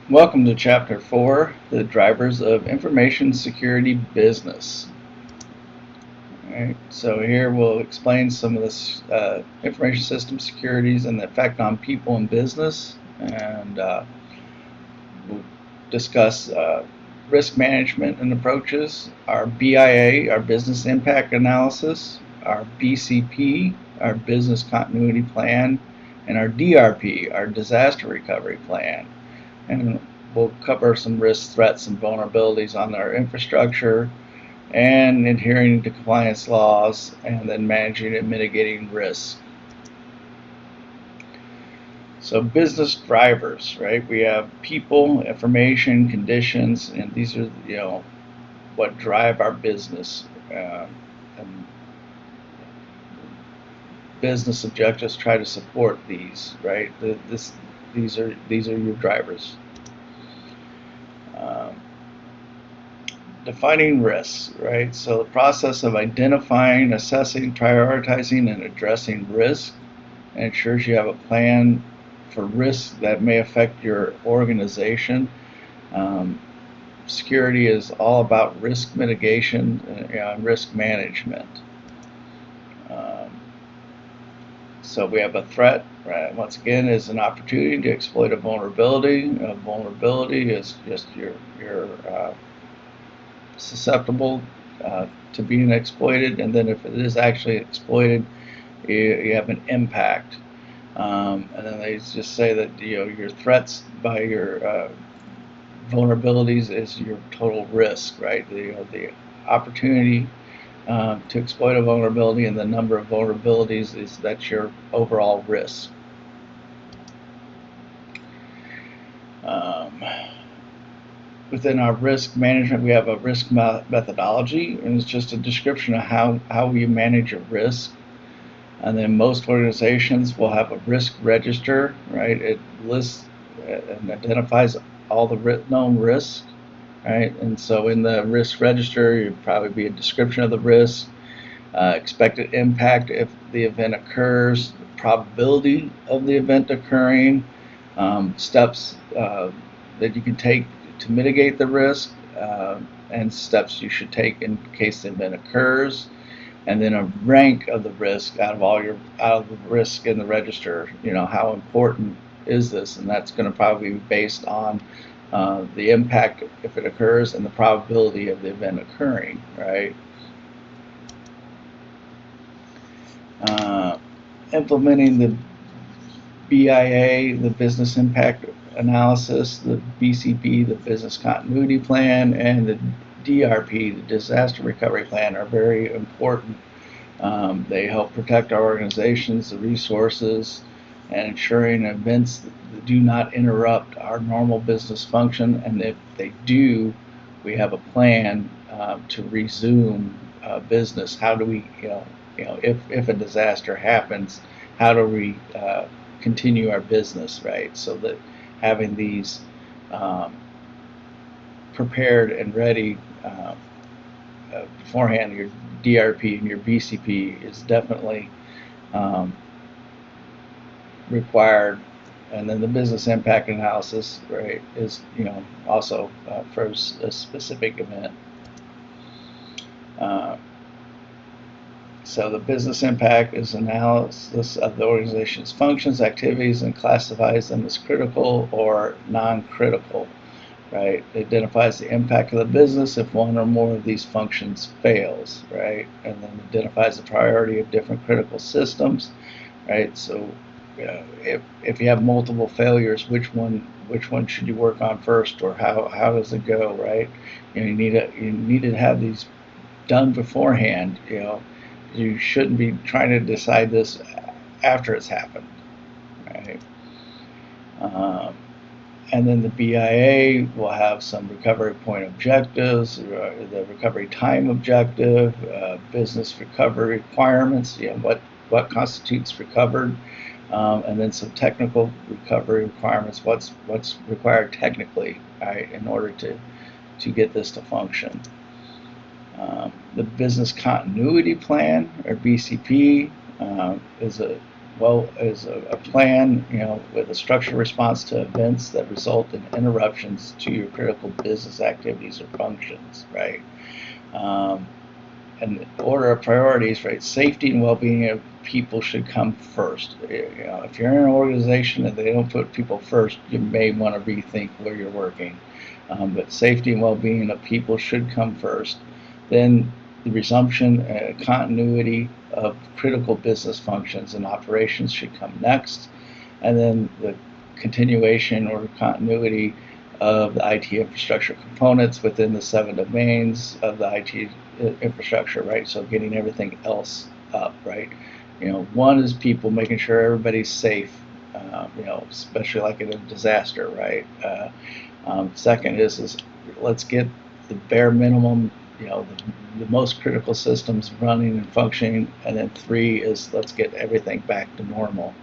Welcome to Chapter 4, the drivers of information security business. Alright, so here we'll explain some of this information system securities and the effect on people and business, and we'll discuss risk management and approaches, our BIA, our business impact analysis, our BCP, our business continuity plan, and our DRP, our disaster recovery plan. And we'll cover some risks, threats, and vulnerabilities on our infrastructure, and adhering to compliance laws, and then managing and mitigating risk. So business drivers, right? We have people, information, conditions, and these are what drive our business. And business objectives try to support these, right? These are your drivers. Defining risks, right? So the process of identifying, assessing, prioritizing, and addressing risk ensures you have a plan for risks that may affect your organization. Security is all about risk mitigation and risk management. So we have a threat, right? Once again, is an opportunity to exploit a vulnerability. A vulnerability is just you're susceptible to being exploited, and then if it is actually exploited, you have an impact. And then they just say that your threats by your vulnerabilities is your total risk, right? The opportunity to exploit a vulnerability and the number of vulnerabilities that's your overall risk. Within our risk management, we have a risk methodology, and it's just a description of how you manage a risk. And then most organizations will have a risk register, right? It lists and identifies all the known risks, right? And so in the risk register, you'd probably be a description of the risk, expected impact if the event occurs, the probability of the event occurring, steps that you can take to mitigate the risk, and steps you should take in case the event occurs, and then a rank of the risk out of the risk in the register. How important is this? And that's going to probably be based on the impact if it occurs and the probability of the event occurring, right? Implementing the BIA, the business impact analysis, the BCP, the business continuity plan, and the DRP, the disaster recovery plan, are very important. They help protect our organizations, the resources, and ensuring events that do not interrupt our normal business function. And if they do, we have a plan to resume business. How do we, if a disaster happens, how do we continue our business, right? So that having these prepared and ready beforehand, your DRP and your BCP is definitely required. And then the business impact analysis, right, is also for a specific event. So the business impact is analysis of the organization's functions, activities, and classifies them as critical or non-critical, right? It identifies the impact of the business if one or more of these functions fails, right? And then identifies the priority of different critical systems, right? So if you have multiple failures, which one should you work on first, or how does it go, right? You need to have these done beforehand. You shouldn't be trying to decide this after it's happened, right? And then the BIA will have some recovery point objectives, the recovery time objective, business recovery requirements, what constitutes recovered, and then some technical recovery requirements, what's required technically, right, in order to get this to function. The business continuity plan, or BCP, is a Well, is a plan, with a structured response to events that result in interruptions to your critical business activities or functions, right? Um, and order of priorities, right? Safety and well-being of people should come first. If you're in an organization and they don't put people first, you may want to rethink where you're working. But safety and well-being of people should come first. Then the resumption and continuity of critical business functions and operations should come next. And then the continuation or continuity of the IT infrastructure components within the 7 domains of the IT infrastructure, right? So getting everything else up, right? One is people, making sure everybody's safe, especially like in a disaster, right? Second is let's get the bare minimum, the most critical systems running and functioning. And then 3 is let's get everything back to normal,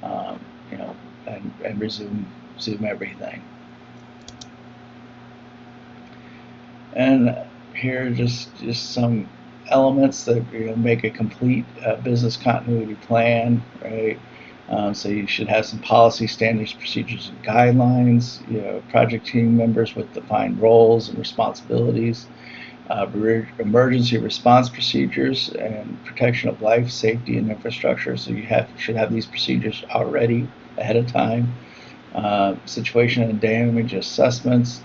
um, you know, and resume everything. And here are just some elements that make a complete business continuity plan, right? So you should have some policy, standards, procedures, and guidelines. Project team members with defined roles and responsibilities. Emergency response procedures and protection of life, safety, and infrastructure. So you should have these procedures already ahead of time. Situation and damage assessments,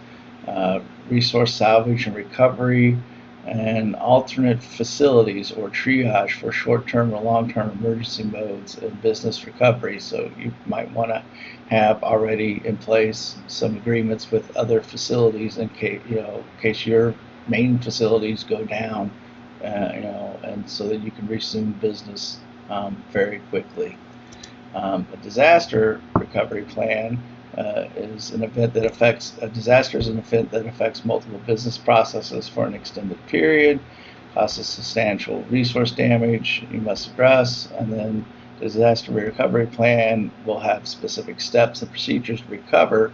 resource salvage and recovery, and alternate facilities or triage for short-term or long-term emergency modes and business recovery. So you might want to have already in place some agreements with other facilities in case your main facilities go down, and so that you can resume business very quickly. A disaster recovery plan is an event that affects a disaster is an event that affects multiple business processes for an extended period, causes substantial resource damage you must address, and then the disaster recovery plan will have specific steps and procedures to recover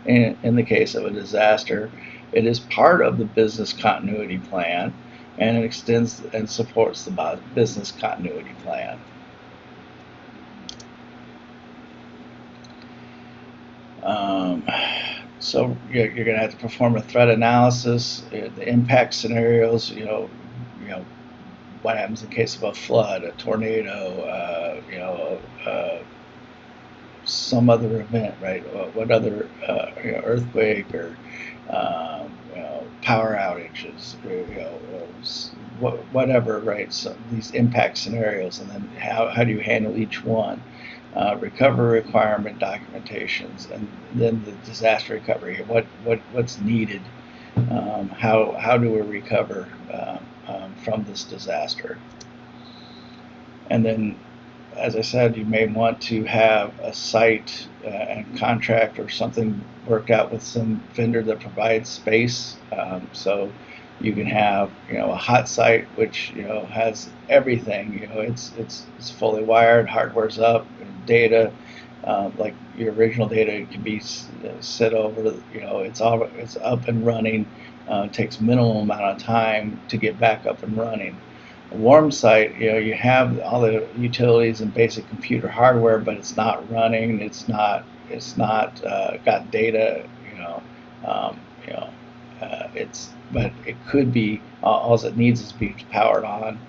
in the case of a disaster. It is part of the business continuity plan, and it extends and supports the business continuity plan. So you're going to have to perform a threat analysis, the impact scenarios. What happens in case of a flood, a tornado, some other event, right? What other earthquake or power outages, whatever, right? So these impact scenarios, and then how do you handle each one? Recovery requirement documentations, and then the disaster recovery. What's needed? How do we recover from this disaster? And then, as I said, you may want to have a site and contract or something worked out with some vendor that provides space. So you can have a hot site which has everything. It's fully wired, hardware's up, data like your original data can be set over. It's up and running. Takes minimal amount of time to get back up and running. A warm site, you have all the utilities and basic computer hardware, but it's not running. It's not got data. Um, but it could be all it needs is be powered on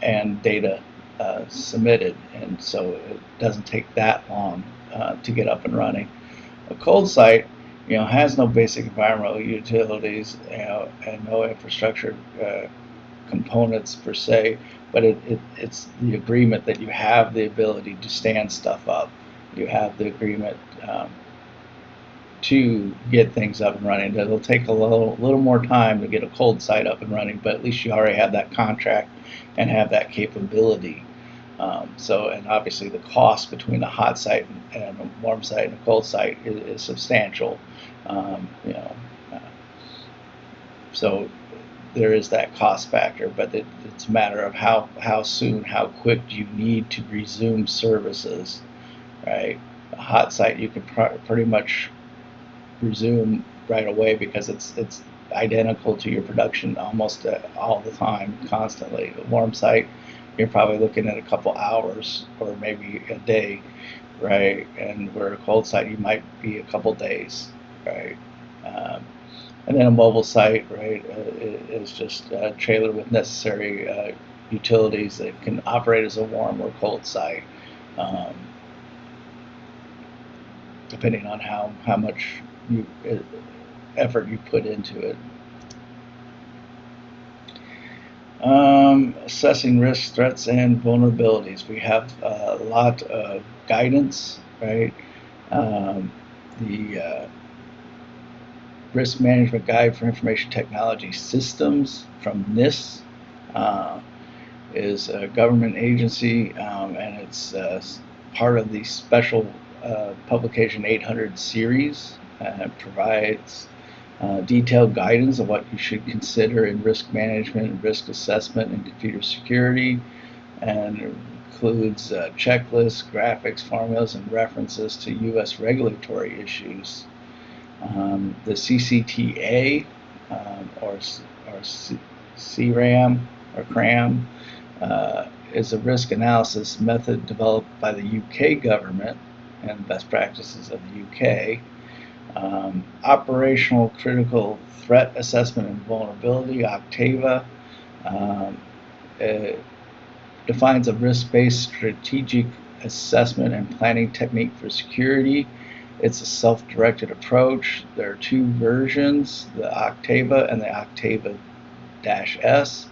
and data submitted, and so it doesn't take that long to get up and running. A cold site, has no basic environmental utilities, and no infrastructure components per se, but it's the agreement that you have the ability to stand stuff up. You have the agreement to get things up and running. It'll take a little more time to get a cold site up and running, but at least you already have that contract and have that capability. And obviously the cost between a hot site and a warm site and a cold site is substantial. So there is that cost factor, but it's a matter of how soon, how quick do you need to resume services, right? A hot site you can pretty much resume right away because it's identical to your production almost all the time, constantly. A warm site, you're probably looking at a couple hours or maybe a day, right? And where a cold site, you might be a couple days, right? And then a mobile site, right, is just a trailer with necessary utilities that can operate as a warm or cold site, um, depending on how much effort you put into it. Assessing risks, threats, and vulnerabilities. We have a lot of guidance, right? The Risk Management Guide for Information Technology Systems from NIST is a government agency, and it's part of the special publication 800 series. It provides detailed guidance of what you should consider in risk management, risk assessment, and computer security, and includes checklists, graphics, formulas, and references to U.S. regulatory issues. The CCTA, or CRAM, or CRAM, is a risk analysis method developed by the UK government and best practices of the UK. Operational Critical Threat Assessment and Vulnerability, Octava, defines a risk-based strategic assessment and planning technique for security. It's a self-directed approach. There are two versions, the Octava and the Octava-S.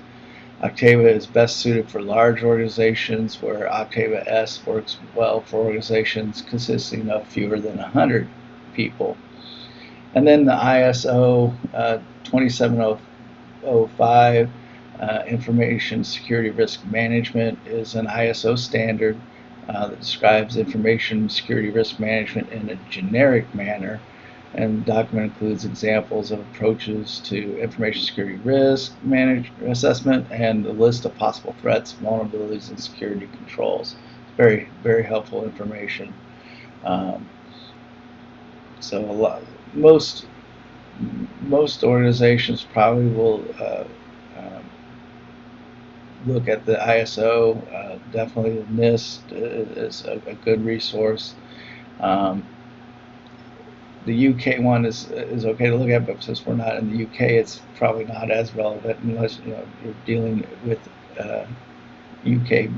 Octava is best suited for large organizations, where Octava S works well for organizations consisting of fewer than 100 people. And then the ISO 27005, Information Security Risk Management, is an ISO standard that describes information security risk management in a generic manner, and the document includes examples of approaches to information security risk assessment and a list of possible threats, vulnerabilities, and security controls. Very, very helpful information. So most organizations probably will look at the ISO. Definitely the NIST is a good resource. The UK one is okay to look at, but since we're not in the UK, it's probably not as relevant unless you're dealing with UK.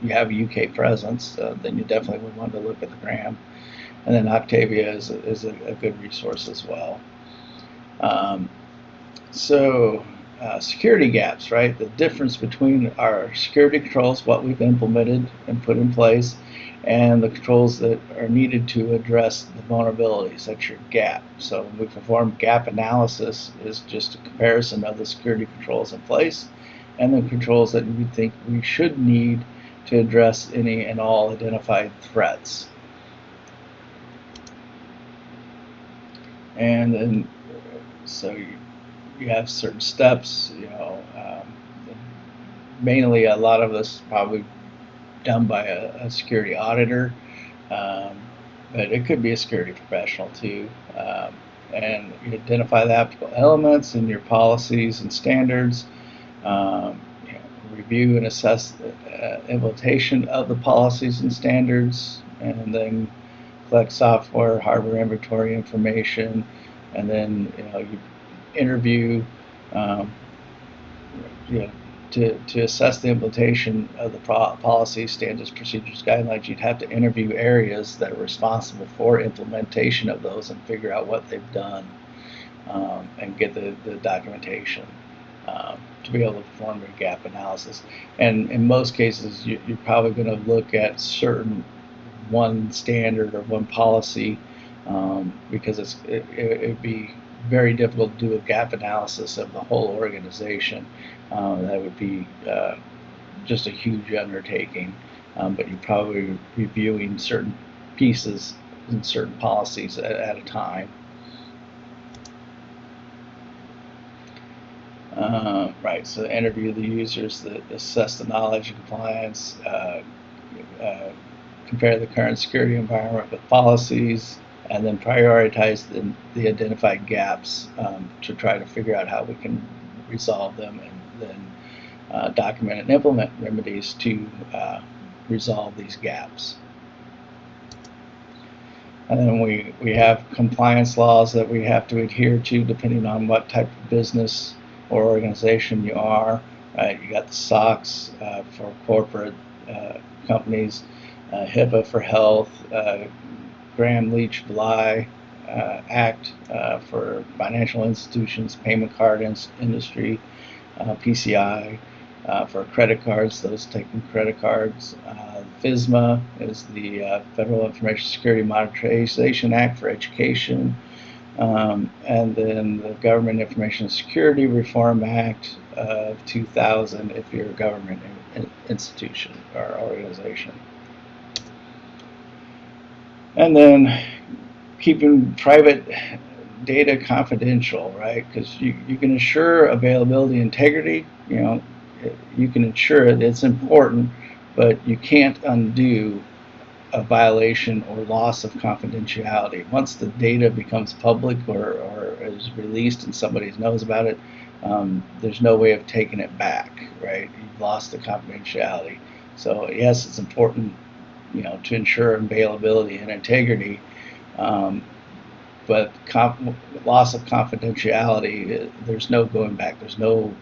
You have a UK presence, then you definitely would want to look at the GRAM. And then Octavia is a good resource as well. Security gaps, right? The difference between our security controls, what we've implemented and put in place, and the controls that are needed to address the vulnerabilities. That's your gap. So when we perform gap analysis, is just a comparison of the security controls in place and the controls that we think we should need to address any and all identified threats. And then, so you have certain steps, mainly a lot of this is probably done by a security auditor, but it could be a security professional too. And you identify the applicable elements in your policies and standards, review and assess the implementation of the policies and standards, and then collect software, hardware inventory information, and then you interview to assess the implementation of the policies, standards, procedures, guidelines. You'd have to interview areas that are responsible for implementation of those and figure out what they've done, and get the documentation to be able to perform your gap analysis. And in most cases, you're probably going to look at certain one standard or one policy, because it'd be very difficult to do a gap analysis of the whole organization. That would be just a huge undertaking, but you're probably reviewing certain pieces and certain policies at a time. Right, so interview the users, assess the knowledge and compliance, compare the current security environment with policies, and then prioritize the identified gaps to try to figure out how we can resolve them, and then document and implement remedies to resolve these gaps. And then we have compliance laws that we have to adhere to depending on what type of business or organization you are. You got the SOX for corporate companies, HIPAA for health, Graham-Leach-Bly Act for financial institutions, payment card industry, PCI for credit cards, those taking credit cards. FISMA is the Federal Information Security Modernization Act for education. And then the Government Information Security Reform Act of 2000 if you're a government institution or organization. And then keeping private data confidential, right? Because you can ensure availability, integrity. You can ensure it. It's important, but you can't undo a violation or loss of confidentiality. Once the data becomes public or is released and somebody knows about it, there's no way of taking it back, right? You've lost the confidentiality. So yes, it's important, to ensure availability and integrity, but loss of confidentiality, there's no going back. There's no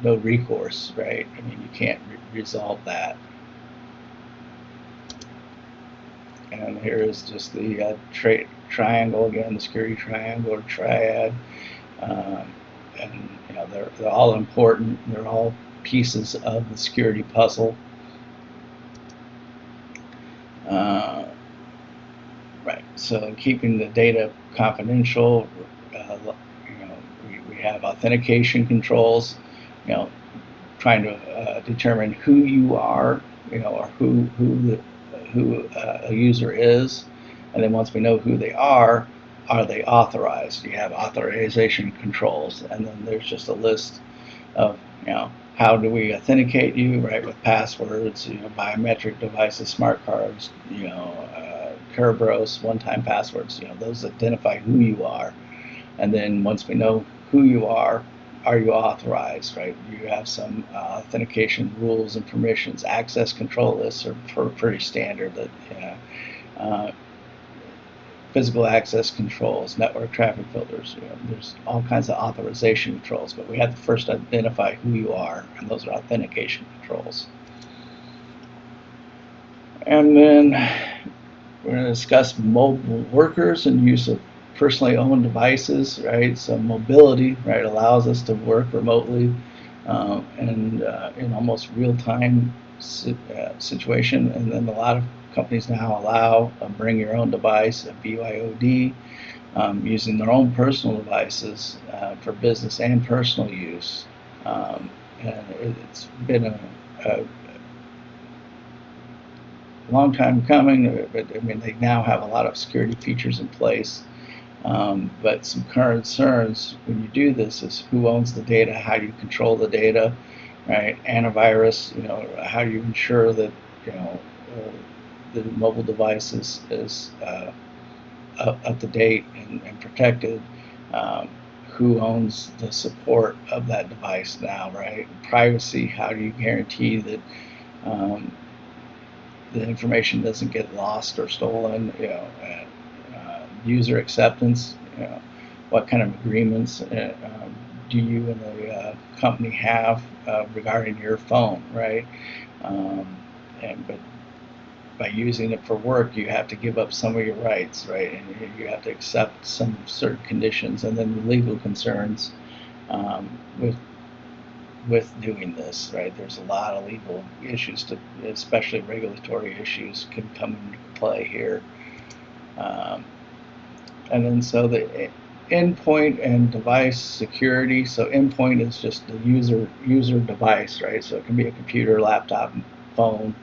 recourse, right? I mean, you can't resolve that. And here is just the triangle again, the security triangle or triad, and they're all important. They're all pieces of the security puzzle. Right. So keeping the data confidential, we have authentication controls. Trying to determine who you are, or who a user is, and then once we know who they are they authorized? You have authorization controls, and then there's just a list of how do we authenticate you, right? With passwords, biometric devices, smart cards, Kerberos, one-time passwords. Those identify who you are, and then once we know who you are you authorized, right? You have some authentication rules and permissions. Access control lists are pretty standard. That physical access controls, network traffic filters. There's all kinds of authorization controls, but we have to first identify who you are, and those are authentication controls. And then we're going to discuss mobile workers and use of personally owned devices, right? So mobility, right, allows us to work remotely and in almost real-time situation. And then a lot of companies now allow a bring your own device, a BYOD, using their own personal devices for business and personal use. And it's been a long time coming, but I mean, they now have a lot of security features in place. But some concerns when you do this is who owns the data, how do you control the data, right? Antivirus, how do you ensure that the mobile device is up to date and protected. Who owns the support of that device now, right? Privacy, how do you guarantee that the information doesn't get lost or stolen? User acceptance, what kind of agreements do you and the company have regarding your phone, right? But by using it for work, you have to give up some of your rights, right? And you have to accept some certain conditions, and then the legal concerns with doing this, right? There's a lot of legal issues, especially regulatory issues, can come into play here. And then so the endpoint and device security. So endpoint is just the user device, right? So it can be a computer, laptop, phone,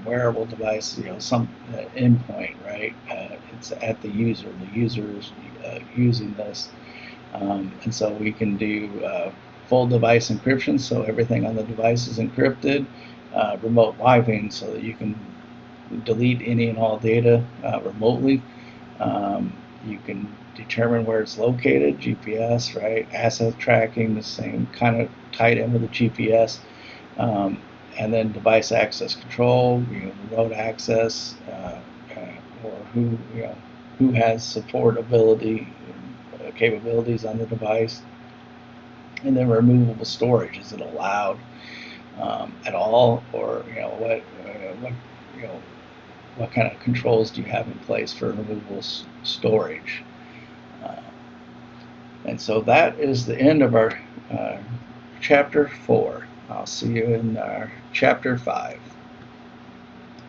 wearable device, some endpoint, right? It's at the user. The user is using this, and so we can do full device encryption, so everything on the device is encrypted. Remote wiping, so that you can delete any and all data remotely. You can determine where it's located, GPS, right? Asset tracking, the same kind of tied in with the GPS. And then device access control, remote access, or who has support ability, capabilities on the device. And then removable storage, is it allowed at all, or what kind of controls do you have in place for removable storage? Uh, and so that is the end of our chapter 4. I'll see you in chapter 5.